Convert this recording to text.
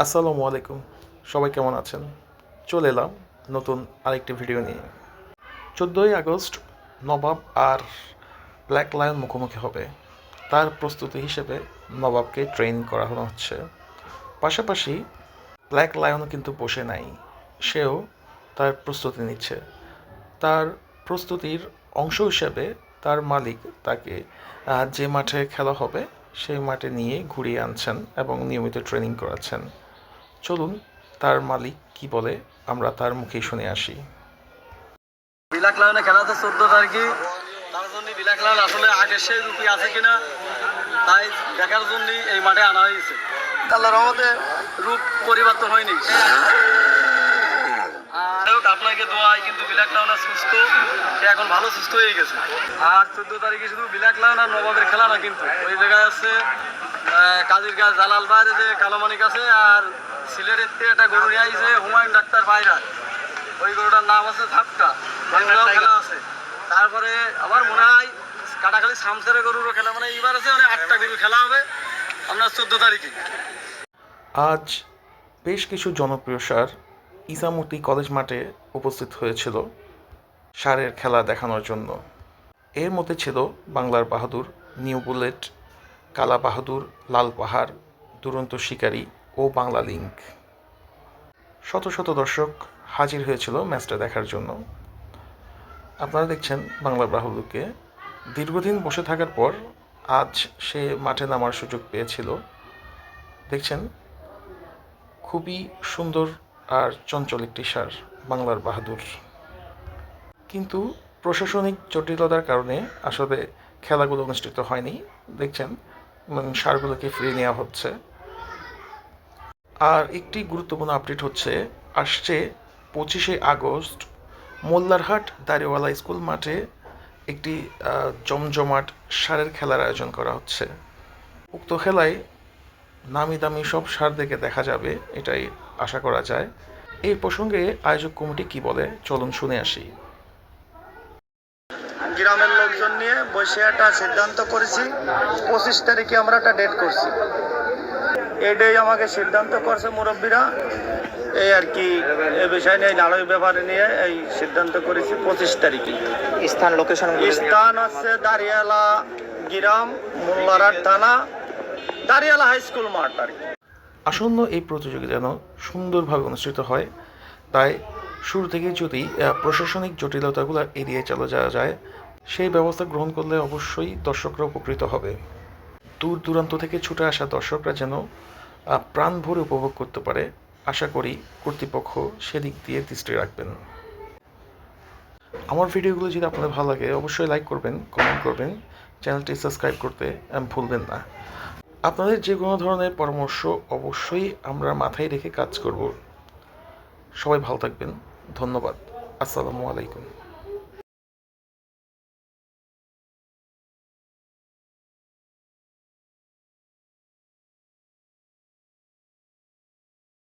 আসসালামু আলাইকুম। সবাই কেমন আছেন? চলে এলাম নতুন আরেকটি ভিডিও নিয়ে। 14ই আগস্ট নবাব আর ব্ল্যাক লায়ন মুখোমুখি হবে। তার প্রস্তুতি হিসেবে নবাবকে ট্রেন করানো হচ্ছে। পাশাপাশি ব্ল্যাক লায়নও কিন্তু বসে নাই, সেও তার প্রস্তুতি নিচ্ছে। তার প্রস্তুতির অংশ হিসেবে তার মালিক তাকে যে মাঠে খেলা হবে সেই মাঠে নিয়ে ঘুরিয়ে আনছেন এবং নিয়মিত ট্রেনিং করাচ্ছেন। চলুন তার মালিক কি বলে আমরা তার মুখেই শুনে আসি। ব্ল্যাক লায়নে খেলা তো 14 তারিখে, তার জন্য ব্ল্যাক লায়ন আসলে আগের সেই রূপী আছে কিনা তাই দেখার জন্য এই মাঠে আনা হয়েছে। আল্লাহর রহমতে রূপ পরিবর্তন হয়নি। আপনাকে দোয়াই কিন্তু ব্ল্যাক লায়ন সুস্থ, সে এখন ভালো সুস্থ হয়ে গেছে। আর 14 তারিখে শুধু ব্ল্যাক লায়ন আর নবাবের খেলা না, কিন্তু ওই জায়গায় আছে কাজীর গাছ জালাল বাইরে যে কালোমানিক আছে, আর সিলেটের একটা গরু নিয়ে আইছে হুমায়ুন ডাক্তার বাইরা, ওই গরুটার নাম আছে ধাপকা, খেলা আছে। তারপরে আমার মনে হয় কাটাখালি শামসের গরুরও খেলা, মানে এইবার আছে মানে 8টা গরু খেলা হবে আপনার 14 তারিখে। আজ বেশ কিছু জনপ্রিয় ষাঁড় ইসামতি কলেজ মাঠে উপস্থিত হয়েছিল ষাঁড়ের খেলা দেখানোর জন্য। এর মধ্যে ছিল বাংলার বাহাদুর, নিউ বুলেট, কালা বাহাদুর, লাল পাহাড়, দুরন্ত শিকারী ও বাংলা লিঙ্ক। শত শত দর্শক হাজির হয়েছিল ম্যাচটা দেখার জন্য। আপনারা দেখছেন বাংলার বাহাদুরকে। দীর্ঘদিন বসে থাকার পর আজ সে মাঠে নামার সুযোগ পেয়েছিল। দেখছেন খুবই সুন্দর আর চঞ্চল একটি ষাঁড় বাংলার বাহাদুর। কিন্তু প্রশাসনিক জটিলতার কারণে আসলে খেলাগুলো অনুষ্ঠিত হয়নি। দেখছেন ষাঁড়গুলোকে ফিরিয়ে নেওয়া হচ্ছে। আর একটি গুরুত্বপূর্ণ আপডেট হচ্ছে, আসছে 25শে আগস্ট মোল্লারহাট দাড়িওয়ালা স্কুল মাঠে একটি জমজমাট ষাঁড়ের খেলার আয়োজন করা হচ্ছে। উক্ত খেলায় নামি দামি সব ষাঁড়দেরকে দেখা যাবে, এটাই আশা করা যায়। এই প্রসঙ্গে আয়োজক কমিটি কি বলে চলুন শুনে আসি। গ্রামের লোকজন নিয়ে বসে একটা সিদ্ধান্ত করেছি, 25 তারিখে আমরা একটা ডেট করছি। এটাই আমাকে সিদ্ধান্ত করছে মুরব্বীরা, এই আর কি এই বিষয় নিয়ে নাড়ই ব্যাপারে নিয়ে এই সিদ্ধান্ত করেছি 25 তারিখে। স্থান হচ্ছে দাঁড়িয়ালা গ্রাম, মোল্লারহাট থানা, দাঁড়িয়ালা হাই স্কুল মাঠ আর কি। আসন্ন এই প্রতিযোগিতা যেন সুন্দরভাবে অনুষ্ঠিত হয়, তাই শুরু থেকে যদি প্রশাসনিক জটিলতাগুলো এড়িয়ে চলে যাওয়া যায়, সেই ব্যবস্থা গ্রহণ করলে অবশ্যই দর্শকরা উপকৃত হবে। দূর দূরান্ত থেকে ছুটে আসা দর্শকরা যেন প্রাণ ভরে উপভোগ করতে পারে, আশা করি কর্তৃপক্ষ সেদিক দিয়ে দৃষ্টি রাখবেন। আমার ভিডিওগুলো যদি আপনাদের ভালো লাগে অবশ্যই লাইক করবেন, কমেন্ট করবেন, চ্যানেলটি সাবস্ক্রাইব করতে ভুলবেন না। আপনাদের যে কোনো ধরনের পরামর্শ অবশ্যই আমরা মাথায় রেখে কাজ করব। সবাই ভালো থাকবেন। ধন্যবাদ। আসসালামু আলাইকুম।